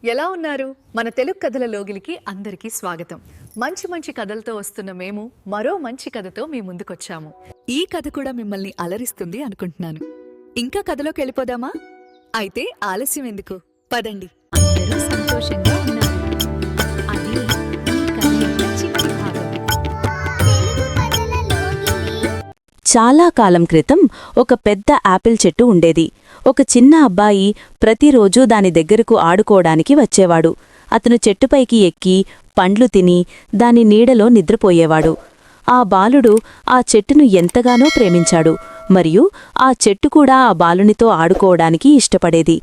ఎలా ఉన్నారు? మన తెలుగు కథల లోగిలికి అందరికీ స్వాగతం. మంచి మంచి కథలతో వస్తున్న మేము మరో మంచి కథతో మీ ముందుకొచ్చాము. ఈ కథ కూడా మిమ్మల్ని అలరిస్తుంది అనుకుంటున్నాను. ఇంకా కథలోకి వెళ్ళిపోదామా? అయితే ఆలస్యం ఎందుకు? పదండి. అందరూ సంతోషంగా ఉన్నారు. అది ఈ కథ యొక్క చివరి భాగం. చాలా కాలం క్రితం ఒక పెద్ద యాపిల్ చెట్టు ఉండేది. ఒక చిన్న అబ్బాయి ప్రతిరోజూ దాని దగ్గరకు ఆడుకోవడానికి వచ్చేవాడు. అతను చెట్టుపైకి ఎక్కి పండ్లు తిని దాని నీడలో నిద్రపోయేవాడు. ఆ బాలుడు ఆ చెట్టును ఎంతగానో ప్రేమించాడు, మరియు ఆ చెట్టు కూడా ఆ బాలునితో ఆడుకోవడానికి ఇష్టపడేది.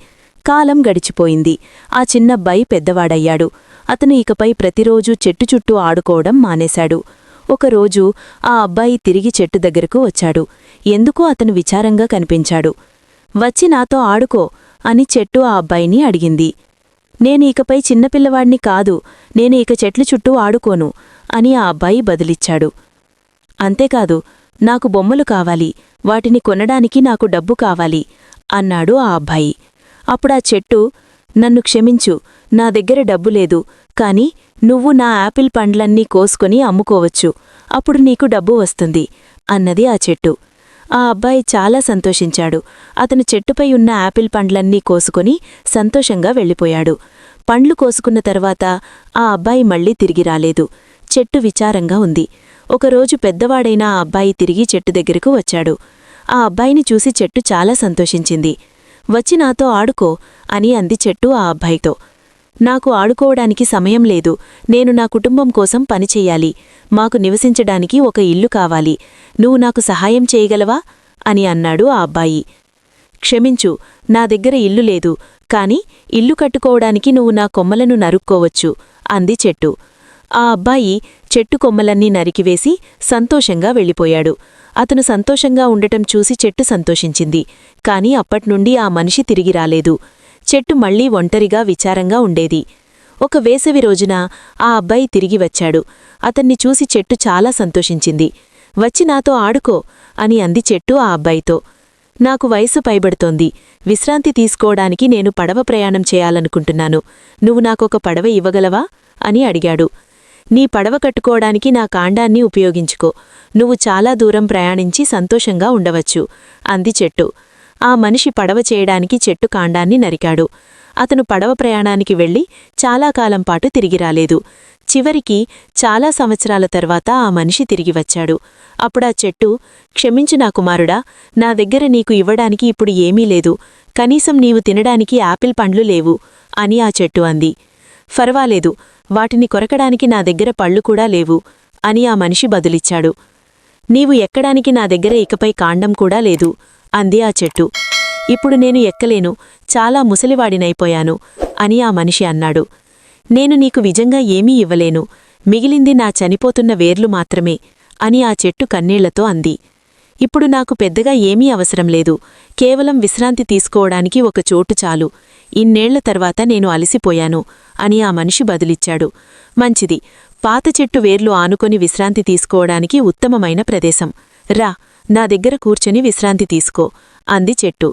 కాలం గడిచిపోయింది. ఆ చిన్నబ్బాయి పెద్దవాడయ్యాడు. అతను ఇకపై ప్రతిరోజూ చెట్టు చుట్టూ ఆడుకోవడం మానేశాడు. ఒకరోజు ఆ అబ్బాయి తిరిగి చెట్టు దగ్గరకు వచ్చాడు. ఎందుకో అతను విచారంగా కనిపించాడు. వచ్చి నాతో ఆడుకో అని చెట్టు ఆ అబ్బాయిని అడిగింది. నేను ఇకపై చిన్నపిల్లవాడిని కాదు, నేను ఇక చెట్ల చుట్టూ ఆడుకోను అని ఆ అబ్బాయి బదులిచ్చాడు. అంతేకాదు, నాకు బొమ్మలు కావాలి, వాటిని కొనడానికి నాకు డబ్బు కావాలి అన్నాడు ఆ అబ్బాయి. అప్పుడా చెట్టు, నన్ను క్షమించు, నా దగ్గర డబ్బు లేదు, కాని నువ్వు నా యాపిల్ పండ్లన్నీ కోసుకొని అమ్ముకోవచ్చు, అప్పుడు నీకు డబ్బు వస్తుంది అన్నది ఆ చెట్టు. ఆ అబ్బాయి చాలా సంతోషించాడు. అతను చెట్టుపై ఉన్న యాపిల్ పండ్లన్నీ కోసుకొని సంతోషంగా వెళ్ళిపోయాడు. పండ్లు కోసుకున్న తర్వాత ఆ అబ్బాయి మళ్లీ తిరిగి రాలేదు. చెట్టు విచారంగా ఉంది. ఒకరోజు పెద్దవాడైన ఆ అబ్బాయి తిరిగి చెట్టు దగ్గరకు వచ్చాడు. ఆ అబ్బాయిని చూసి చెట్టు చాలా సంతోషించింది. వచ్చి నాతో ఆడుకో అని అంది చెట్టు ఆ అబ్బాయితో. నాకు ఆడుకోవడానికి సమయం లేదు, నేను నా కుటుంబం కోసం పనిచెయ్యాలి, మాకు నివసించడానికి ఒక ఇల్లు కావాలి, నువ్వు నాకు సహాయం చేయగలవా అని అన్నాడు ఆ అబ్బాయి. క్షమించు, నా దగ్గర ఇల్లు లేదు, కాని ఇల్లు కట్టుకోవడానికి నువ్వు నా కొమ్మలను నరుక్కోవచ్చు అంది చెట్టు. ఆ అబ్బాయి చెట్టు కొమ్మలన్నీ నరికివేసి సంతోషంగా వెళ్ళిపోయాడు. అతను సంతోషంగా ఉండటం చూసి చెట్టు సంతోషించింది. కాని అప్పట్నుండి ఆ మనిషి తిరిగి రాలేదు. చెట్టు మళ్లీ ఒంటరిగా విచారంగా ఉండేది. ఒక వేసవి రోజున ఆ అబ్బాయి తిరిగి వచ్చాడు. అతన్ని చూసి చెట్టు చాలా సంతోషించింది. వచ్చి నాతో ఆడుకో అని అంది చెట్టు ఆ అబ్బాయితో. నాకు వయసు పైబడుతోంది, విశ్రాంతి తీసుకోవడానికి నేను పడవ ప్రయాణం చేయాలనుకుంటున్నాను, నువ్వు నాకొక పడవ ఇవ్వగలవా అని అడిగాడు. నీ పడవ కట్టుకోవడానికి నా కాండాన్ని ఉపయోగించుకో, నువ్వు చాలా దూరం ప్రయాణించి సంతోషంగా ఉండవచ్చు అంది చెట్టు. ఆ మనిషి పడవ చేయడానికి చెట్టు కాండాన్ని నరికాడు. అతను పడవ ప్రయాణానికి వెళ్లి చాలా కాలంపాటు తిరిగిరాలేదు. చివరికి చాలా సంవత్సరాల తర్వాత ఆ మనిషి తిరిగి వచ్చాడు. అప్పుడా చెట్టు, క్షమించు నా కుమారుడా, నా దగ్గర నీకు ఇవ్వడానికి ఇప్పుడు ఏమీ లేదు, కనీసం నీవు తినడానికి యాపిల్ పండ్లు లేవు అని ఆ చెట్టు అంది. ఫర్వాలేదు, వాటిని కొరకడానికి నా దగ్గర పళ్ళు కూడా లేవు అని ఆ మనిషి బదులిచ్చాడు. నీవు ఎక్కడానికి నా దగ్గర ఇకపై కాండం కూడా లేదు అంది ఆ చెట్టు. ఇప్పుడు నేను ఎక్కలేను, చాలా ముసలివాడినైపోయాను అని ఆ మనిషి అన్నాడు. నేను నీకు నిజంగా ఏమీ ఇవ్వలేను, మిగిలింది నా చనిపోతున్న వేర్లు మాత్రమే అని ఆ చెట్టు కన్నీళ్లతో అంది. ఇప్పుడు నాకు పెద్దగా ఏమీ అవసరం లేదు, కేవలం విశ్రాంతి తీసుకోవడానికి ఒక చోటు చాలు, ఇన్నేళ్ల తర్వాత నేను అలసిపోయాను అని ఆ మనిషి బదులిచ్చాడు. మంచిది, పాత చెట్టు వేర్లు ఆనుకొని విశ్రాంతి తీసుకోవడానికి ఉత్తమమైన ప్రదేశం, రా నా దగ్గర కూర్చొని విశ్రాంతి తీసుకో అంది చెట్టు.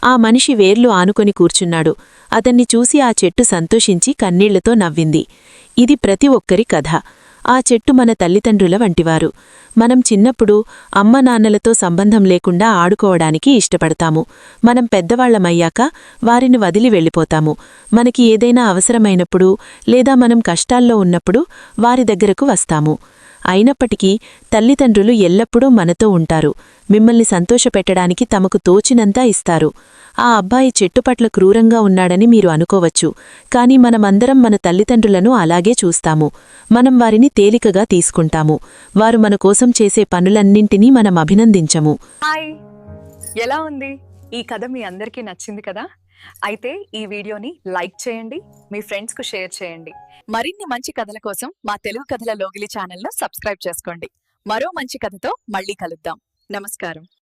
ఆ మనిషి వేర్లు ఆనుకొని కూర్చున్నాడు. అతన్ని చూసి ఆ చెట్టు సంతోషించి కన్నీళ్లతో నవ్వింది. ఇది ప్రతి ఒక్కరి కథ. ఆ చెట్టు మన తల్లిదండ్రుల వంటివారు. మనం చిన్నప్పుడు అమ్మ నాన్నలతో సంబంధం లేకుండా ఆడుకోవడానికి ఇష్టపడతాము. మనం పెద్దవాళ్లమయ్యాక వారిని వదిలి వెళ్ళిపోతాము. మనకి ఏదైనా అవసరమైనప్పుడు లేదా మనం కష్టాల్లో ఉన్నప్పుడు వారి దగ్గరకు వస్తాము. అయినప్పటికీ తల్లిదండ్రులు ఎల్లప్పుడూ మనతో ఉంటారు. మిమ్మల్ని సంతోషపెట్టడానికి తమకు తోచినంతా ఇస్తారు. ఆ అబ్బాయి చెట్టుపట్ల క్రూరంగా ఉన్నాడని మీరు అనుకోవచ్చు, కాని మనమందరం మన తల్లిదండ్రులను అలాగే చూస్తాము. మనం వారిని తేలికగా తీసుకుంటాము. వారు మన కోసం చేసే పనులన్నింటినీ మనం అభినందించము. హాయ్, ఎలా ఉంది? ఈ కథ మీ అందరికీ నచ్చింది కదా? అయితే ఈ వీడియోని లైక్ చేయండి, మీ ఫ్రెండ్స్కు షేర్ చేయండి. మరిన్ని మంచి కథల కోసం మా తెలుగు కథల లోగిలి ఛానల్ను సబ్స్క్రైబ్ చేసుకోండి. మరో మంచి కథతో మళ్ళీ కలుద్దాం. నమస్కారం.